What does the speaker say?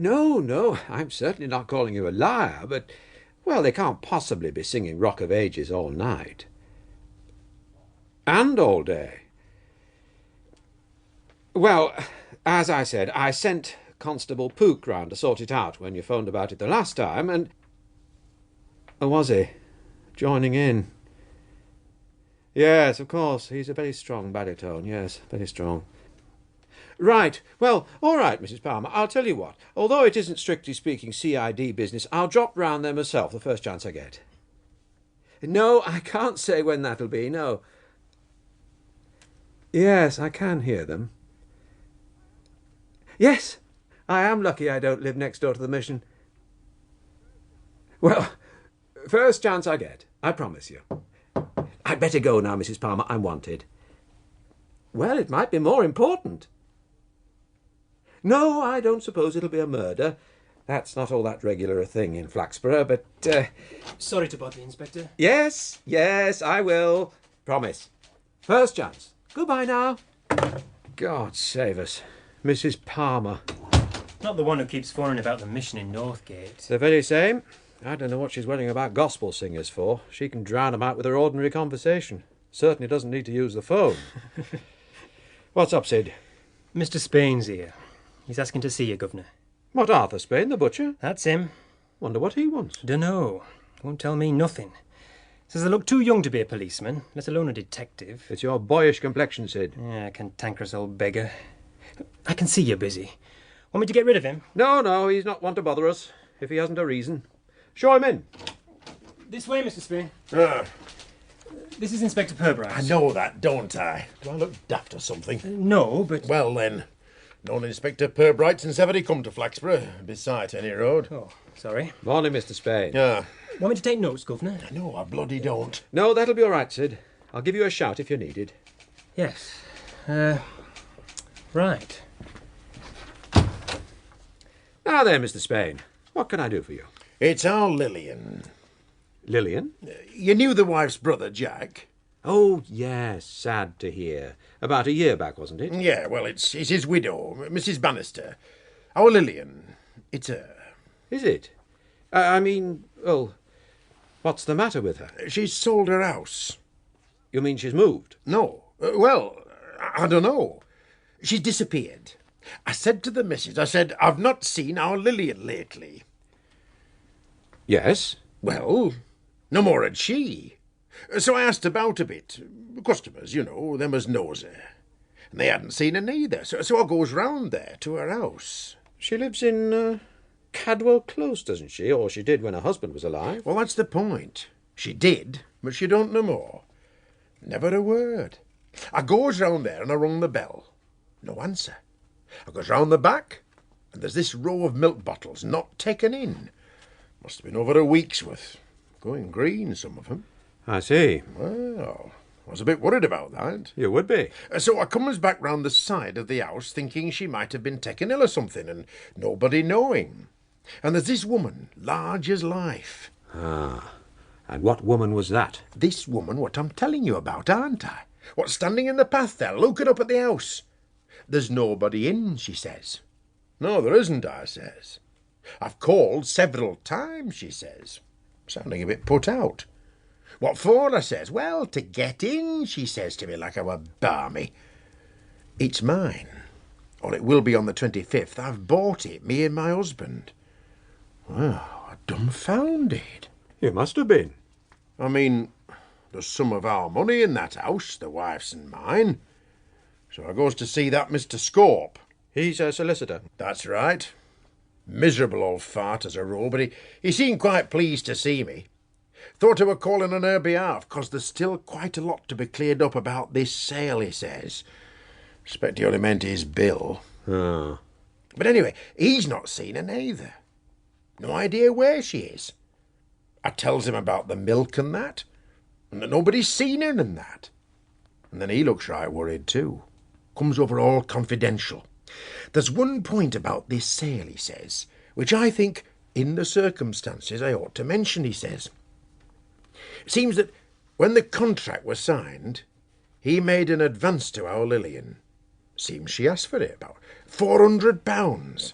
No, no, I'm certainly not calling you a liar, but, well, they can't possibly be singing Rock of Ages all night. And all day. Well, as I said, I sent Constable Pook round to sort it out when you phoned about it the last time, and... Oh, was he? Joining in? Yes, of course, he's a very strong baritone, yes, very strong. Right, well, all right, Mrs. Palmer, I'll tell you what. Although it isn't strictly speaking CID business, I'll drop round there myself the first chance I get. No, I can't say when that'll be, no. Yes, I can hear them. Yes, I am lucky I don't live next door to the mission. Well, first chance I get, I promise you. I'd better go now, Mrs. Palmer, I'm wanted. Well, it might be more important. No, I don't suppose it'll be a murder. That's not all that regular a thing in Flaxborough, but... Sorry to bother you, Inspector. Yes, I will. Promise. First chance. Goodbye now. God save us. Mrs. Palmer. Not the one who keeps phoning about the mission in Northgate. The very same. I don't know what she's worrying about gospel singers for. She can drown 'em out with her ordinary conversation. Certainly doesn't need to use the phone. What's up, Sid? Mr. Spain's here. He's asking to see you, Governor. What, Arthur Spain, the butcher? That's him. Wonder what he wants. Dunno. Won't tell me nothing. Says I look too young to be a policeman, let alone a detective. It's your boyish complexion, Sid. Yeah, cantankerous old beggar. I can see you're busy. Want me to get rid of him? No, he's not one to bother us, if he hasn't a reason. Show him in. This way, Mr. Spain. This is Inspector Purbright. I know that, don't I? Do I look daft or something? No, but... Well, then. Known Inspector Purbright since ever he come to Flaxborough, beside any road. Oh, sorry. Morning, Mr. Spain. Yeah. Want me to take notes, Governor? No, I bloody don't. No, that'll be all right, Sid. I'll give you a shout if you're needed. Yes. Right. Now then, Mr. Spain, what can I do for you? It's our Lillian. Lillian? You knew the wife's brother, Jack? Oh, yes, sad to hear. About a year back, wasn't it? Yeah, well, it's his widow, Mrs. Bannister. Our Lillian. It's her. Is it? I mean, well, what's the matter with her? She's sold her house. You mean she's moved? No. Well, I don't know. She's disappeared. I said to the missus, I said, I've not seen our Lillian lately. Yes. Well, no more had she. So I asked about a bit. Customers, you know, them as knows her. And they hadn't seen her neither, so I goes round there to her house. She lives in Cadwell Close, doesn't she? Or she did when her husband was alive. Well, that's the point. She did, but she don't no more. Never a word. I goes round there and I rung the bell. No answer. I goes round the back, and there's this row of milk bottles not taken in. Must have been over a week's worth. Going green, some of 'em. I see. Well, I was a bit worried about that. You would be. So I comes back round the side of the house thinking she might have been taken ill or something, and nobody knowing. And there's this woman, large as life. Ah, and what woman was that? This woman what I'm telling you about, aren't I? What's standing in the path there, looking up at the house. There's nobody in, she says. No, there isn't, I says. I've called several times, she says, sounding a bit put out. What for, I says. Well, to get in, she says to me like I were barmy. It's mine, or it will be on the 25th. I've bought it, me and my husband. Well, I'm dumbfounded. You must have been. I mean, there's some of our money in that house, the wife's and mine. So I goes to see that Mr. Scorp. He's a solicitor. That's right. Miserable old fart as a rule, but he seemed quite pleased to see me. Thought I were calling on her behalf, 'cause there's still quite a lot to be cleared up about this sale, he says. Expect he only meant his bill. Ah. But anyway, he's not seen her neither. No idea where she is. I tells him about the milk and that nobody's seen her and that. And then he looks right worried too. Comes over all confidential. There's one point about this sale, he says, which I think, in the circumstances, I ought to mention, he says. It seems that when the contract was signed, he made an advance to our Lillian. Seems she asked for it, about £400.